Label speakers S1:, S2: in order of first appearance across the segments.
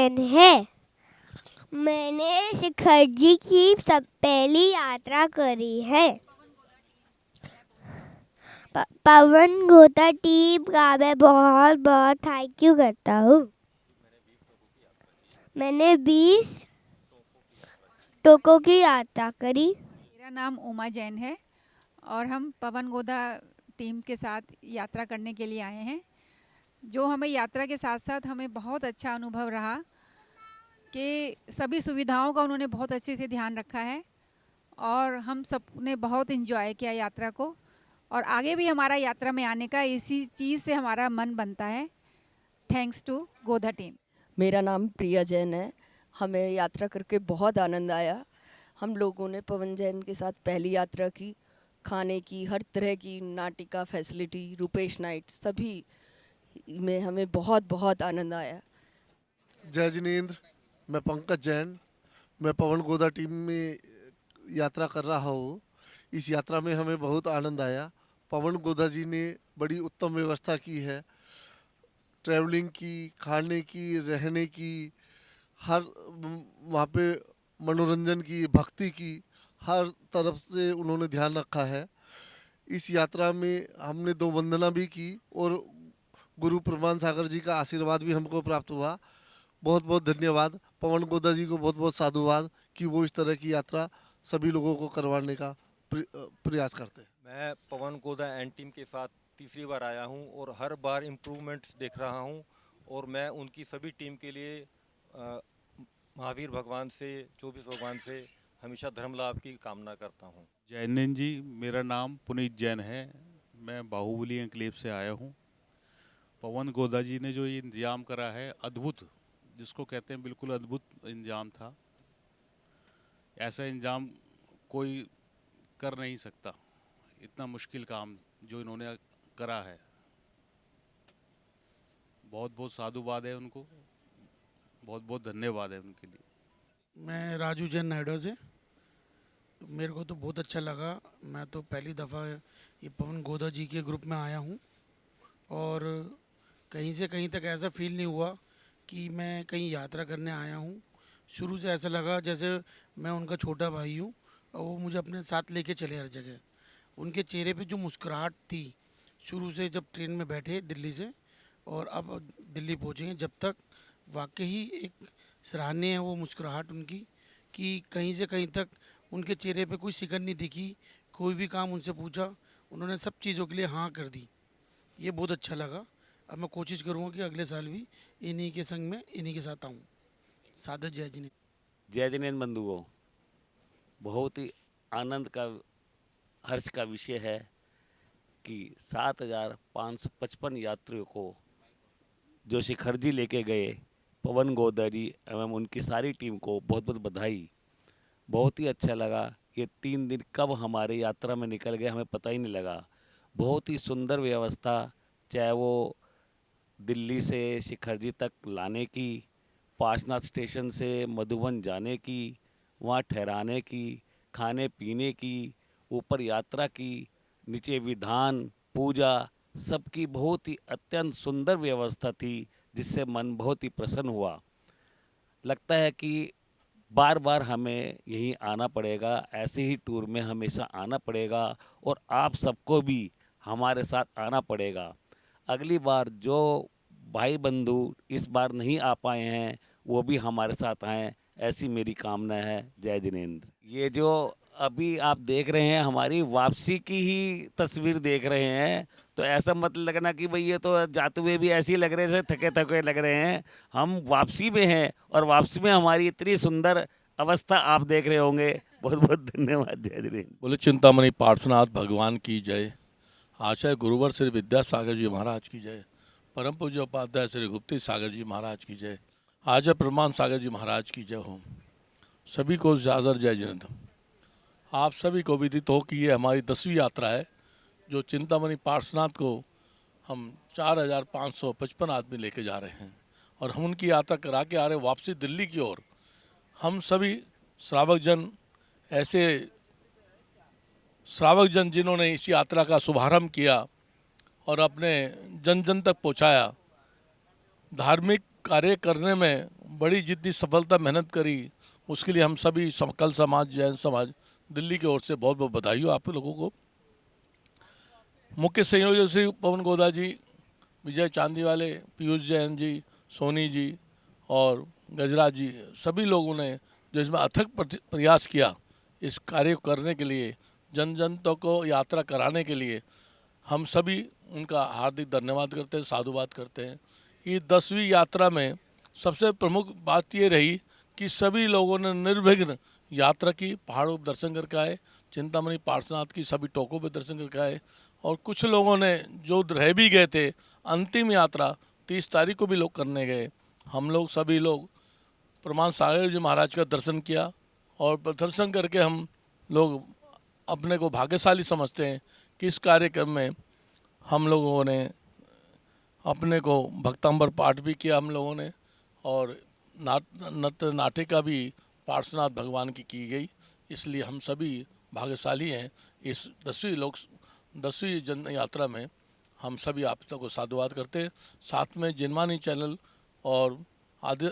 S1: जैन है। मैंने शिखर जी की सब पहली यात्रा करी है। पवन गोदा टीम का मैं बहुत बहुत थैंक यू करता हूँ। मैंने 20 टोकों की यात्रा करी।
S2: मेरा नाम उमा जैन है और हम पवन गोदा टीम के साथ यात्रा करने के लिए आए हैं। जो हमें यात्रा के साथ साथ हमें बहुत अच्छा अनुभव रहा कि सभी सुविधाओं का उन्होंने बहुत अच्छे से ध्यान रखा है और हम सब ने बहुत इन्जॉय किया यात्रा को। और आगे भी हमारा यात्रा में आने का इसी चीज़ से हमारा मन बनता है। Thanks to Goda team.
S3: मेरा नाम प्रिया जैन है। हमें यात्रा करके बहुत आनंद आया। हम लोगों ने पवन जैन के साथ पहली यात्रा की। खाने की हर तरह की नाटिका फैसिलिटी, रूपेश नाइट, सभी में हमें बहुत बहुत आनंद आया।
S4: जय जिनेंद्र, मैं पंकज जैन। मैं पवन गोदा टीम में यात्रा कर रहा हूँ। इस यात्रा में हमें बहुत आनंद आया। पवन गोदा जी ने बड़ी उत्तम व्यवस्था की है। ट्रैवलिंग की, खाने की, रहने की, हर वहाँ पे मनोरंजन की, भक्ति की, हर तरफ से उन्होंने ध्यान रखा है। इस यात्रा में हमने 2 वंदना भी की और गुरु प्रमाण सागर जी का आशीर्वाद भी हमको प्राप्त हुआ। बहुत बहुत धन्यवाद। पवन गोदा जी को बहुत बहुत साधुवाद कि वो इस तरह की यात्रा सभी लोगों को करवाने का प्रयास करते हैं।
S5: मैं पवन गोदा एंड टीम के साथ तीसरी बार आया हूं और हर बार इम्प्रूवमेंट्स देख रहा हूं और मैं उनकी सभी टीम के लिए महावीर भगवान से, 24 भगवान से हमेशा धर्म लाभ की कामना करता हूं।
S6: जैन जी, मेरा नाम पुनीत जैन है। मैं बाहुबली एन्क्लेव से आया हूं। पवन गोदा जी ने जो ये इंतजाम करा है, अद्भुत, जिसको कहते हैं बिल्कुल अद्भुत इंतजाम था। ऐसा इंतजाम कोई कर नहीं सकता, इतना मुश्किल काम जो इन्होंने करा है। बहुत बहुत साधुवाद है उनको, बहुत बहुत धन्यवाद है उनके लिए।
S7: मैं राजू जैन नायडा से। मेरे को तो बहुत अच्छा लगा। मैं तो पहली दफ़ा ये पवन गोदा जी के ग्रुप में आया हूँ और कहीं से कहीं तक ऐसा फील नहीं हुआ कि मैं कहीं यात्रा करने आया हूँ। शुरू से ऐसा लगा जैसे मैं उनका छोटा भाई हूँ और वो मुझे अपने साथ लेके चले हर जगह। उनके चेहरे पे जो मुस्कुराहट थी शुरू से, जब ट्रेन में बैठे दिल्ली से और अब दिल्ली पहुँचे, जब तक वाकई एक सराहनीय है वो मुस्कुराहट उनकी कि कहीं से कहीं तक उनके चेहरे पे कोई सिकन नहीं दिखी। कोई भी काम उनसे पूछा, उन्होंने सब चीज़ों के लिए हाँ कर दी। ये बहुत अच्छा लगा। अब मैं कोशिश करूँगा कि अगले साल भी इन्हीं के संग में इन्हीं के साथ आऊँ। सादत जय जिनेंद्र।
S8: जय जिनेंद्र बंधुओं, बहुत ही आनंद का, हर्ष का विषय है कि 7,555 यात्रियों को जो शिखर जी लेके गए, पवन गोदा जी एवं उनकी सारी टीम को बहुत बहुत बधाई। बहुत ही अच्छा लगा। ये 3 दिन कब हमारे यात्रा में निकल गए हमें पता ही नहीं लगा। बहुत ही सुंदर व्यवस्था, चाहे वो दिल्ली से शिखर जी तक लाने की, पार्श्वनाथ स्टेशन से मधुबन जाने की, वहाँ ठहराने की, खाने पीने की, ऊपर यात्रा की, नीचे विधान, पूजा, सबकी बहुत ही अत्यंत सुंदर व्यवस्था थी जिससे मन बहुत ही प्रसन्न हुआ। लगता है कि बार बार हमें यहीं आना पड़ेगा, ऐसे ही टूर में हमेशा आना पड़ेगा और आप सबको भी हमारे साथ आना पड़ेगा। अगली बार जो भाई बंधु इस बार नहीं आ पाए हैं वो भी हमारे साथ आएँ, ऐसी मेरी कामना है। जय जिनेंद्र। ये जो अभी आप देख रहे हैं हमारी वापसी की ही तस्वीर देख रहे हैं, तो ऐसा मत लगना कि भाई ये तो जाते हुए भी ऐसे ही लग रहे हैं, थके थके लग रहे हैं। हम वापसी में हैं और वापसी में हमारी इतनी सुंदर अवस्था आप देख रहे होंगे। बहुत बहुत धन्यवाद। जय जिनेंद्र।
S9: बोले चिंतामणि पार्श्वनाथ भगवान की जय। आचार्य गुरुवर श्री विद्यासागर जी महाराज की जय। परम पूज्य उपाध्याय श्री गुप्ती सागर जी महाराज की जय। आचार्य प्रमाण सागर जी महाराज की जय हो। सभी को ज़्यादा जय जिनेंद्र। आप सभी को विदित हो कि ये हमारी 10वीं यात्रा है जो चिंतामणि पार्श्वनाथ को हम 4,555 आदमी लेके जा रहे हैं और हम उनकी यात्रा करा के आ रहे हैं वापसी दिल्ली की ओर। हम सभी श्रावक जन, ऐसे श्रावक जन जिन्होंने इस यात्रा का शुभारंभ किया और अपने जन जन तक पहुंचाया। धार्मिक कार्य करने में बड़ी जितनी सफलता मेहनत करी उसके लिए हम सभी सकल समाज, जैन समाज दिल्ली की ओर से बहुत बहुत बधाई हो आप लोगों को। मुख्य संयोजक श्री पवन गोदा जी, विजय चांदी वाले, पीयूष जैन जी, सोनी जी और गजराज जी, सभी लोगों ने जो इसमें अथक प्रयास किया इस कार्य को करने के लिए, जन जन तक को यात्रा कराने के लिए, हम सभी उनका हार्दिक धन्यवाद करते हैं, साधुवाद करते हैं। ये 10वीं यात्रा में सबसे प्रमुख बात ये रही कि सभी लोगों ने निर्विघ्न यात्रा की, पहाड़ों पर दर्शन करके आए, चिंतामणि पार्श्वनाथ की सभी टोकों पर दर्शन करके आए। और कुछ लोगों ने जो रह भी गए थे, अंतिम यात्रा 30 तारीख को भी लोग करने गए। हम लोग सभी लोग प्रमाण सागर जी महाराज का दर्शन किया और दर्शन करके हम लोग अपने को भाग्यशाली समझते हैं कि इस कार्यक्रम में हम लोगों ने अपने को भक्तांबर पाठ भी किया हम लोगों ने, और नृत्य नाटिका भी पार्श्वनाथ भगवान की गई। इसलिए हम सभी भाग्यशाली हैं। इस 10वीं जन यात्रा में हम सभी आप लोगों को साधुवाद करते हैं। साथ में जिनवानी चैनल और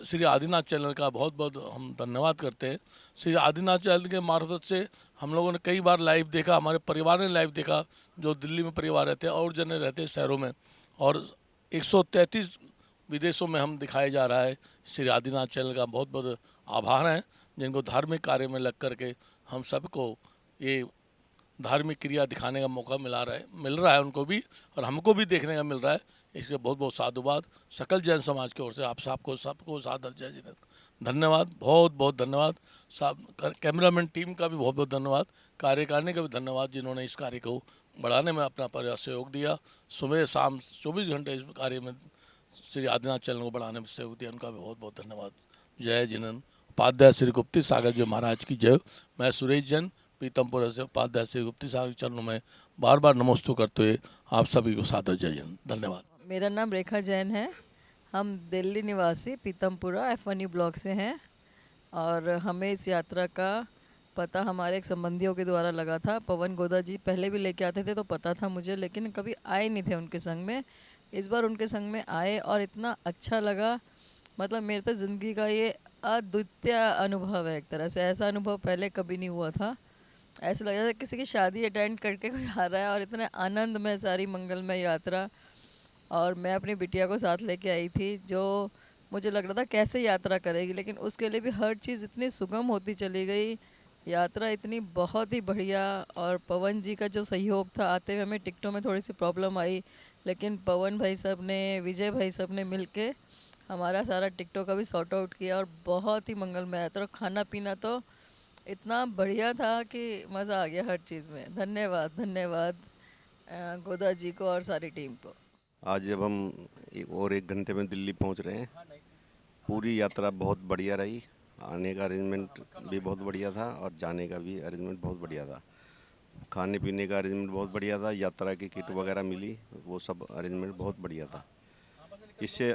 S9: श्री आदिनाथ चैनल का बहुत बहुत हम धन्यवाद करते हैं। श्री आदिनाथ चैनल के मार्फत से हम लोगों ने कई बार लाइव देखा, हमारे परिवार ने लाइव देखा, जो दिल्ली में परिवार रहते हैं और जने रहते हैं शहरों में, और 133 विदेशों में हम दिखाया जा रहा है। श्री आदिनाथ चैनल का बहुत बहुत आभार है, जिनको धार्मिक कार्य में लग करके हम सबको ये धार्मिक क्रिया दिखाने का मौका मिल रहा है उनको भी, और हमको भी देखने का मिल रहा है। इसके बहुत बहुत साधुवाद सकल जैन समाज की ओर से आप सबको सादर जय जिनेंद्र, धन्यवाद, बहुत बहुत धन्यवाद। कैमरामैन टीम का भी बहुत बहुत धन्यवाद, कार्यकारिणी का भी धन्यवाद, जिन्होंने इस कार्य को बढ़ाने में अपना प्रयास सहयोग दिया। सुबह शाम 24 घंटे इस कार्य में श्री आदिनाथ चैनल को बढ़ाने में सहयोग दिया, उनका भी बहुत बहुत धन्यवाद। जय जिनेंद्र। उपाध्याय श्री गुप्ती सागर जी महाराज की जय। मैं सुरेश जैन पीतमपुर से उपाध्याय श्री गुप्ती सागर चरणों में बार बार नमस्ते करते हुए आप सभी को सादर जय हिंद, धन्यवाद।
S10: मेरा नाम रेखा जैन है। हम दिल्ली निवासी पीतमपुरा F1U ब्लॉक से हैं, और हमें इस यात्रा का पता हमारे एक संबंधियों के द्वारा लगा था। पवन गोदा जी पहले भी लेके आते थे तो पता था मुझे, लेकिन कभी आए नहीं थे उनके संग में। इस बार उनके संग में आए और इतना अच्छा लगा, मतलब मेरे तो ज़िंदगी का ये अद्वितीय अनुभव है। एक तरह से ऐसा अनुभव पहले कभी नहीं हुआ था। ऐसा लग रहा था किसी की शादी अटेंड करके कोई आ रहा है, और इतने आनंद में सारी मंगलमय यात्रा। और मैं अपनी बिटिया को साथ लेके आई थी, जो मुझे लग रहा था कैसे यात्रा करेगी, लेकिन उसके लिए भी हर चीज़ इतनी सुगम होती चली गई, यात्रा इतनी बहुत ही बढ़िया। और पवन जी का जो सहयोग था, आते हुए हमें टिकटों में थोड़ी सी प्रॉब्लम आई, लेकिन पवन भाई साहब ने, विजय भाई साहब ने मिल के हमारा सारा टिकटों का भी सॉर्ट आउट किया, और बहुत ही मंगलमय यात्रा। खाना पीना तो इतना बढ़िया था कि मज़ा आ गया हर चीज़ में। धन्यवाद धन्यवाद गोदा जी को और सारी टीम को।
S11: आज जब हम एक घंटे में दिल्ली पहुंच रहे हैं, पूरी यात्रा बहुत बढ़िया रही। आने का अरेंजमेंट भी बहुत बढ़िया था और जाने का भी अरेंजमेंट बहुत बढ़िया था। खाने पीने का अरेंजमेंट बहुत बढ़िया था, यात्रा की किट वगैरह मिली, वो सब अरेंजमेंट बहुत बढ़िया था। इससे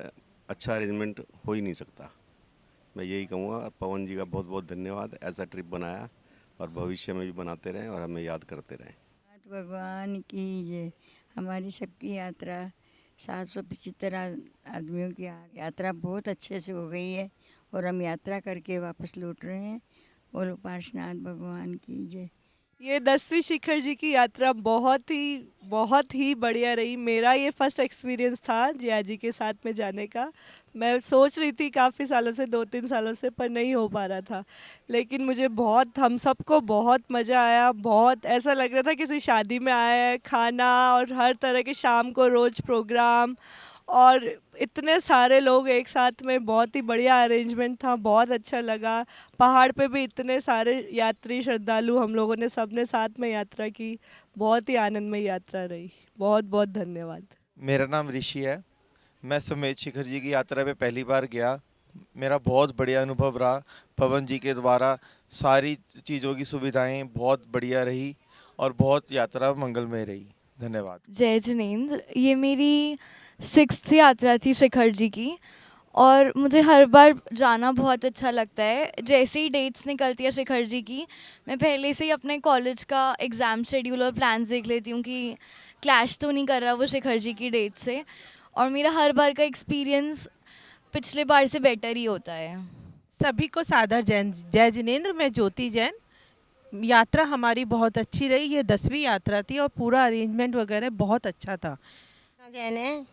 S11: अच्छा अरेंजमेंट हो ही नहीं सकता। मैं यही कहूँगा, पवन जी का बहुत बहुत धन्यवाद। ऐसा ट्रिप बनाया और भविष्य में भी बनाते रहें और हमें याद करते रहें।
S12: भगवान की जय। हमारी सबकी यात्रा 775 आदमियों की यात्रा बहुत अच्छे से हो गई है, और हम यात्रा करके वापस लौट रहे हैं। बोलो पार्श्वनाथ भगवान की जय।
S13: ये 10वीं शिखर जी की यात्रा बहुत ही बढ़िया रही। मेरा ये फर्स्ट एक्सपीरियंस था जिया जी के साथ में जाने का। मैं सोच रही थी काफ़ी सालों से, 2-3 सालों से, पर नहीं हो पा रहा था। लेकिन मुझे हम सबको बहुत मज़ा आया। बहुत ऐसा लग रहा था किसी शादी में आया है। खाना और हर तरह के शाम को रोज़ प्रोग्राम, और इतने सारे लोग एक साथ में, बहुत ही बढ़िया अरेंजमेंट था, बहुत अच्छा लगा। पहाड़ पे भी इतने सारे यात्री श्रद्धालु हम लोगों ने सबने साथ में यात्रा की। बहुत ही आनंदमय यात्रा रही। बहुत बहुत धन्यवाद।
S14: मेरा नाम ऋषि है। मैं समेत शिखर जी की यात्रा पे पहली बार गया। मेरा बहुत बढ़िया अनुभव रहा। पवन जी के द्वारा सारी चीज़ों की सुविधाएं बहुत बढ़िया रही और बहुत यात्रा मंगलमय रही। धन्यवाद।
S15: जय जिनेंद्र। ये मेरी 6th यात्रा थी शिखर जी की, और मुझे हर बार जाना बहुत अच्छा लगता है। जैसे ही डेट्स निकलती है शिखर जी की, मैं पहले से ही अपने कॉलेज का एग्ज़ाम शेड्यूल और प्लान्स देख लेती हूँ कि क्लैश तो नहीं कर रहा वो शिखर जी की डेट से। और मेरा हर बार का एक्सपीरियंस पिछले बार से बेटर ही होता है।
S16: सभी को सादर जय जिनेंद्र। मैं ज्योति जैन। यात्रा हमारी बहुत अच्छी रही। ये 10वीं यात्रा थी और पूरा अरेंजमेंट वगैरह बहुत अच्छा था।
S17: जैन है,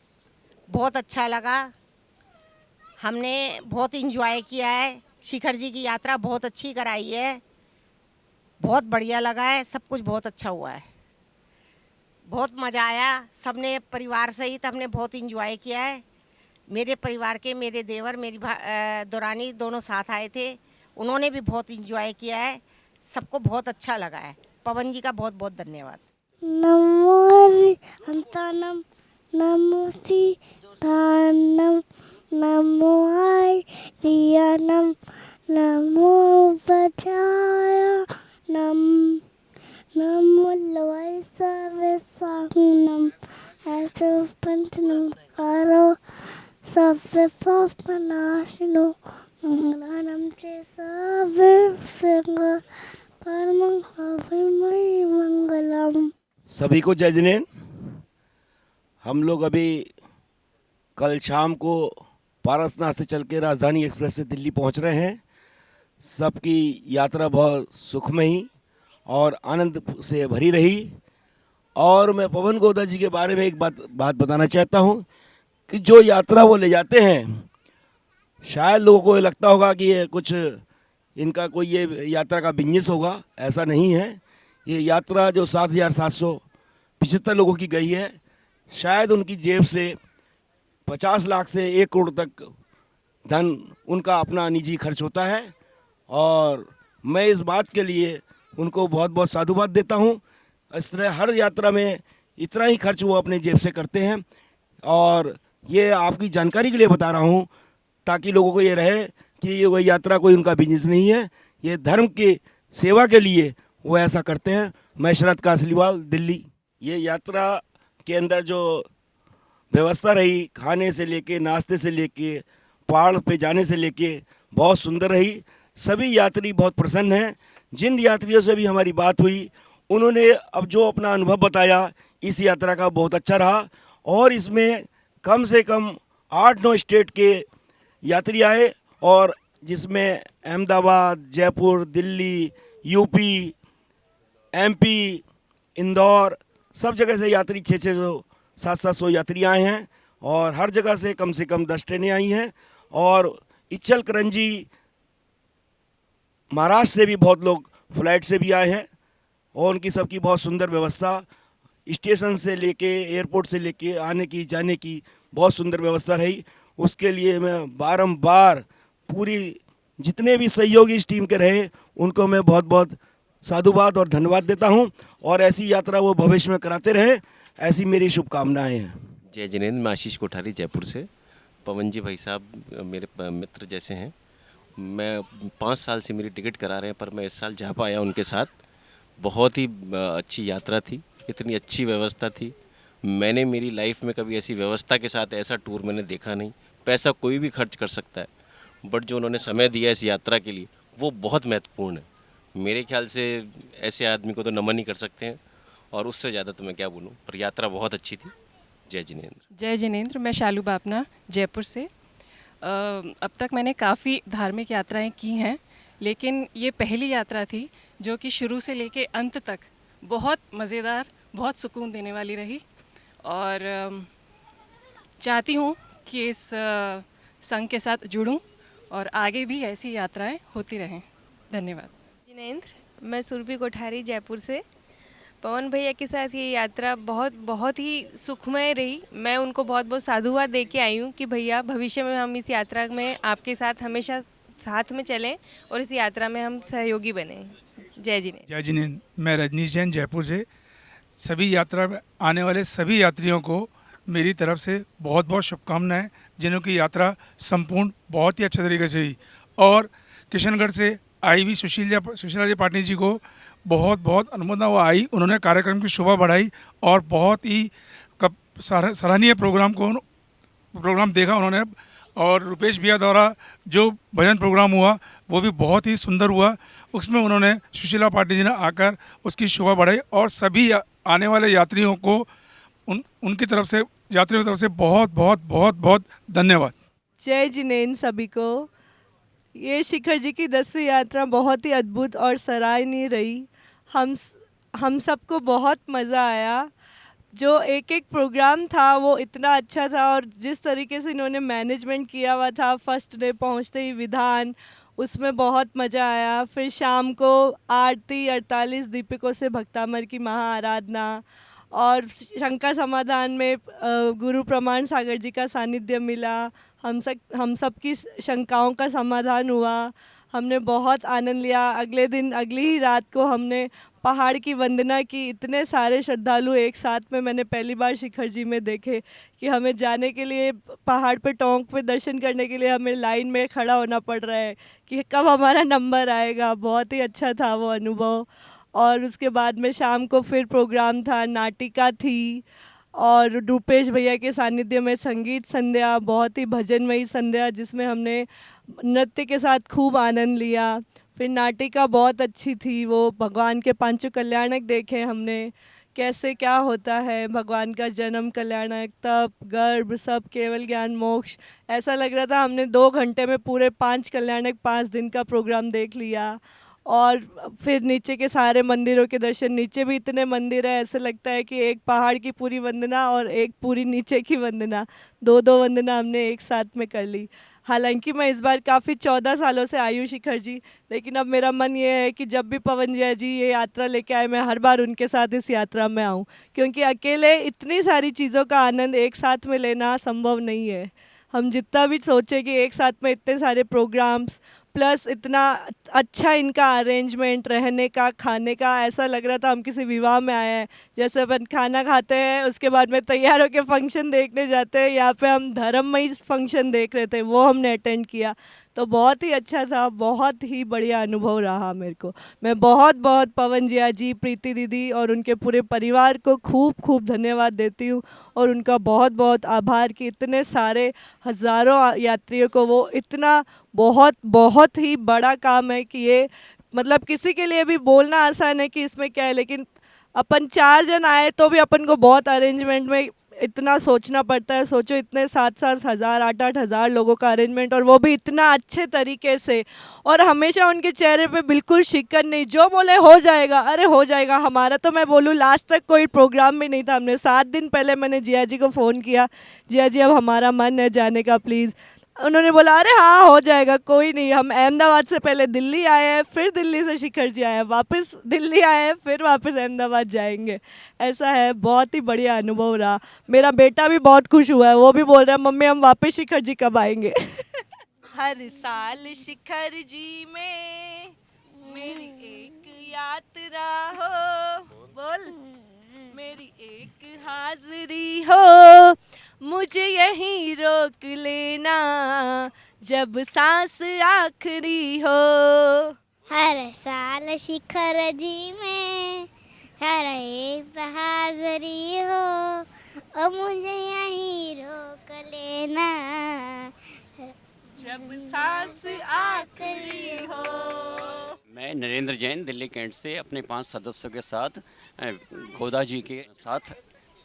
S17: बहुत अच्छा लगा। हमने बहुत इंजॉय किया है। शिखर जी की यात्रा बहुत अच्छी कराई है, बहुत बढ़िया लगा है। सब कुछ बहुत अच्छा हुआ है, बहुत मज़ा आया। सबने परिवार सहित हमने बहुत इंजॉय किया है। मेरे परिवार के मेरे देवर मेरी दौरानी दोनों साथ आए थे, उन्होंने भी बहुत इंजॉय किया है। सबको बहुत अच्छा लगा है। पवन जी का बहुत बहुत धन्यवाद।
S1: नमो हरिहंतानम नमो सीतानम नमो हरियानम नमो बचाया नमो लोय सर्वेसानम ऐसे पंथ नमकारो सव्य पापनाशिनो मंगलानम चे सव्य संग परमं हविमय मंगलम।
S18: सभी को जय जिनेंद्र। हम लोग अभी कल शाम को पारसनाथ से चल के राजधानी एक्सप्रेस से दिल्ली पहुंच रहे हैं। सबकी यात्रा बहुत सुखमयी और आनंद से भरी रही। और मैं पवन गोदा जी के बारे में एक बात बताना चाहता हूं कि जो यात्रा वो ले जाते हैं, शायद लोगों को लगता होगा कि ये कुछ इनका कोई ये यात्रा का बिजनेस होगा। ऐसा नहीं है। ये यात्रा जो 7,775 लोगों की गई है, शायद उनकी जेब से 50 लाख से 1 करोड़ तक धन उनका अपना निजी खर्च होता है। और मैं इस बात के लिए उनको बहुत बहुत साधुवाद देता हूँ। इस तरह हर यात्रा में इतना ही खर्च वो अपने जेब से करते हैं। और ये आपकी जानकारी के लिए बता रहा हूँ ताकि लोगों को ये रहे कि ये कोई यात्रा कोई उनका बिजनेस नहीं है। ये धर्म की सेवा के लिए वो ऐसा करते हैं। मैं शरद कासलीवाल, दिल्ली। ये यात्रा के अंदर जो व्यवस्था रही, खाने से लेके, नाश्ते से लेके, पहाड़ पे जाने से लेके, बहुत सुंदर रही। सभी यात्री बहुत प्रसन्न हैं। जिन यात्रियों से भी हमारी बात हुई, उन्होंने अब जो अपना अनुभव बताया इस यात्रा का बहुत अच्छा रहा। और इसमें कम से कम 8-9 स्टेट के यात्री आए, और जिसमें अहमदाबाद, जयपुर, दिल्ली, यूपी, एमपी, इंदौर, सब जगह से यात्री 600, 700 यात्री आए हैं। और हर जगह से कम 10 ट्रेनें आई हैं। और इच्छल करंजी महाराष्ट्र से भी बहुत लोग फ्लाइट से भी आए हैं। और उनकी सबकी बहुत सुंदर व्यवस्था, स्टेशन से लेके एयरपोर्ट से लेके आने की जाने की बहुत सुंदर व्यवस्था रही। उसके लिए मैं बारंबार पूरी जितने भी सहयोगी इस टीम के रहे उनको मैं बहुत बहुत साधुवाद और धन्यवाद देता हूं। और ऐसी यात्रा वो भविष्य में कराते रहें, ऐसी मेरी शुभकामनाएं हैं।
S19: जय जिनेंद्र। मैं आशीष कोठारी, जयपुर से। पवन जी भाई साहब मेरे मित्र जैसे हैं। मैं 5 साल से मेरी टिकट करा रहे हैं, पर मैं इस साल जा पाया उनके साथ। बहुत ही अच्छी यात्रा थी, इतनी अच्छी व्यवस्था थी। मैंने मेरी लाइफ में कभी ऐसी व्यवस्था के साथ ऐसा टूर मैंने देखा नहीं। पैसा कोई भी खर्च कर सकता है, बट जो उन्होंने समय दिया इस यात्रा के लिए वो बहुत महत्वपूर्ण है। मेरे ख्याल से ऐसे आदमी को तो नमन ही कर सकते हैं, और उससे ज़्यादा तो मैं क्या बोलूँ। पर यात्रा बहुत अच्छी थी। जय जिनेंद्र।
S20: जय जिनेंद्र। मैं शालू बापना, जयपुर से। अब तक मैंने काफ़ी धार्मिक यात्राएं की हैं, लेकिन ये पहली यात्रा थी जो कि शुरू से लेके अंत तक बहुत मज़ेदार, बहुत सुकून देने वाली रही। और चाहती हूँ कि इस संघ के साथ जुड़ूं और आगे भी ऐसी यात्राएं होती रहें। धन्यवाद।
S21: जिनेंद्र। मैं सुरभि कोठारी, जयपुर से। पवन भैया के साथ ये यात्रा बहुत ही सुखमय रही। मैं उनको बहुत बहुत साधुवाद दे के आई हूँ कि भैया भविष्य में हम इस यात्रा में आपके साथ हमेशा साथ में चलें और इस यात्रा में हम सहयोगी बने। जय जिनेंद्र।
S7: जय जिनेंद्र। मैं रजनीश जैन, जयपुर से। सभी यात्रा में आने वाले सभी यात्रियों को मेरी तरफ से बहुत बहुत शुभकामनाएं, जिन्होंने यात्रा संपूर्ण बहुत ही अच्छे तरीके से हुई। और किशनगढ़ से आई हुई सुशीला जी पाटिल जी को बहुत बहुत अनुमोदन वो आई। उन्होंने कार्यक्रम की शोभा बढ़ाई और बहुत ही सराहनीय प्रोग्राम देखा उन्होंने। और रुपेश भैया द्वारा जो भजन प्रोग्राम हुआ वो भी बहुत ही सुंदर हुआ। उसमें उन्होंने सुशीला पाटिल जी ने आकर उसकी शोभा बढ़ाई। और सभी आने वाले यात्रियों को उनकी तरफ से, यात्रियों की तरफ से बहुत बहुत बहुत बहुत धन्यवाद।
S13: जय जिनेंद्र सभी को। ये शिखर जी की 10वीं यात्रा बहुत ही अद्भुत और सराहनीय रही। हम सबको बहुत मज़ा आया। जो एक एक प्रोग्राम था वो इतना अच्छा था और जिस तरीके से इन्होंने मैनेजमेंट किया हुआ था, फर्स्ट डे पहुंचते ही विधान, उसमें बहुत मज़ा आया। फिर शाम को आरती 48 दीपकों से भक्तामर की महाआराधना और शंका समाधान में गुरु प्रमाण सागर जी का सानिध्य मिला। हम सब की शंकाओं का समाधान हुआ। हमने बहुत आनंद लिया। अगले दिन अगली ही रात को हमने पहाड़ की वंदना की। इतने सारे श्रद्धालु एक साथ में मैंने पहली बार शिखर जी में देखे कि हमें जाने के लिए पहाड़ पे टोंक पे दर्शन करने के लिए हमें लाइन में खड़ा होना पड़ रहा है कि कब हमारा नंबर आएगा। बहुत ही अच्छा था वो अनुभव। और उसके बाद में शाम को फिर प्रोग्राम था, नाटिका थी और रूपेश भैया के सानिध्य में संगीत संध्या, बहुत ही भजनमयी संध्या जिसमें हमने नृत्य के साथ खूब आनंद लिया। फिर नाटिका बहुत अच्छी थी, वो भगवान के पांचों कल्याणक देखे हमने, कैसे क्या होता है भगवान का जन्म, कल्याणक, तप, गर्भ, सब, केवल ज्ञान, मोक्ष। ऐसा लग रहा था हमने 2 घंटे में पूरे 5 कल्याणक 5 दिन का प्रोग्राम देख लिया। और फिर नीचे के सारे मंदिरों के दर्शन, नीचे भी इतने मंदिर है, ऐसे लगता है कि एक पहाड़ की पूरी वंदना और एक पूरी नीचे की वंदना, 2-2 वंदना हमने एक साथ में कर ली। हालांकि मैं इस बार काफ़ी 14 सालों से आई हूँ शिखर जी, लेकिन अब मेरा मन ये है कि जब भी पवन जय जी ये यात्रा लेके आए, मैं हर बार उनके साथ इस यात्रा में आऊँ, क्योंकि अकेले इतनी सारी चीज़ों का आनंद एक साथ में लेना संभव नहीं है। हम जितना भी सोचें कि एक साथ में इतने सारे प्रोग्राम्स प्लस इतना अच्छा इनका अरेंजमेंट, रहने का, खाने का, ऐसा लग रहा था हम किसी विवाह में आए हैं। जैसे अपन खाना खाते हैं उसके बाद में तैयार होकर फंक्शन देखने जाते हैं, यहाँ पे हम धर्ममयी फंक्शन देख रहे थे, वो हमने अटेंड किया। तो बहुत ही अच्छा था, बहुत ही बढ़िया अनुभव रहा मेरे को। मैं बहुत बहुत पवन जिया जी, प्रीति दीदी और उनके पूरे परिवार को खूब खूब धन्यवाद देती हूँ और उनका बहुत बहुत आभार कि इतने सारे हज़ारों यात्रियों को वो इतना बहुत ही बड़ा काम है कि ये मतलब किसी के लिए भी बोलना आसान है कि इसमें क्या है, लेकिन अपन 4 जन आए तो भी अपन को बहुत अरेंजमेंट में इतना सोचना पड़ता है। सोचो इतने 7-7 हज़ार 8-8 हज़ार लोगों का अरेंजमेंट, और वो भी इतना अच्छे तरीके से, और हमेशा उनके चेहरे पे बिल्कुल शिकन नहीं, जो बोले हो जाएगा, अरे हो जाएगा। हमारा तो मैं बोलूँ लास्ट तक कोई प्रोग्राम भी नहीं था। हमने 7 दिन पहले मैंने जिया जी को फ़ोन किया, जिया जी अब हमारा मन है जाने का प्लीज़। उन्होंने बोला अरे हाँ हो जाएगा, कोई नहीं। हम अहमदाबाद से पहले दिल्ली आए हैं, फिर दिल्ली से शिखर जी आए हैं, वापस दिल्ली आए हैं, फिर वापस अहमदाबाद जाएंगे। ऐसा है, बहुत ही बढ़िया अनुभव रहा। मेरा बेटा भी बहुत खुश हुआ है, वो भी बोल रहा है मम्मी हम वापस शिखर जी कब आएंगे। हर साल शिखर जी में मेरी एक यात्रा हो, बोल मेरी एक हाजिरी हो, मुझे यहीं रोक लेना जब सांस आखिरी हो।
S1: हर साल शिखर जी में हर एक हाज़िरी हो, और मुझे यहीं रोक लेना
S13: जब सांस आखिरी हो।
S2: मैं नरेंद्र जैन दिल्ली कैंट से अपने 5 सदस्यों के साथ गोदा जी के साथ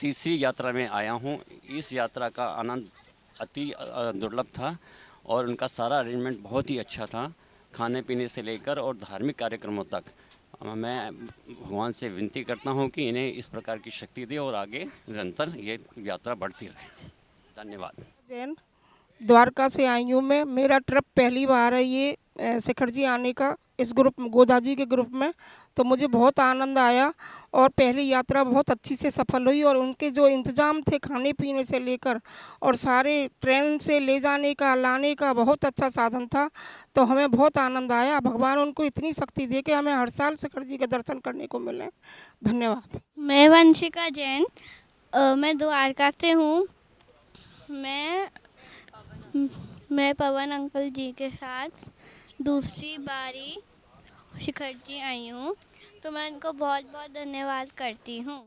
S2: तीसरी यात्रा में आया हूँ। इस यात्रा का आनंद अति दुर्लभ था और उनका सारा अरेंजमेंट बहुत ही अच्छा था, खाने पीने से लेकर और धार्मिक कार्यक्रमों तक। मैं भगवान से विनती करता हूँ कि इन्हें इस प्रकार की शक्ति दे और आगे निरंतर ये यात्रा बढ़ती रहे। धन्यवाद।
S22: जैन द्वारका से आई हूँ मैं। मेरा ट्रिप पहली बार है ये शिखर जी आने का, इस ग्रुप गोदा जी के ग्रुप में, तो मुझे बहुत आनंद आया और पहली यात्रा बहुत अच्छी से सफल हुई। और उनके जो इंतज़ाम थे खाने पीने से लेकर और सारे ट्रेन से ले जाने का लाने का बहुत अच्छा साधन था, तो हमें बहुत आनंद आया। भगवान उनको इतनी शक्ति दे कि हमें हर साल शिखर जी के दर्शन करने को मिले। धन्यवाद।
S1: मैं वंशिका जैन, मैं द्वारका से हूँ। मैं पवन अंकल जी के साथ दूसरी बारी शिखर जी आई हूँ, तो मैं उनको बहुत बहुत धन्यवाद करती हूँ।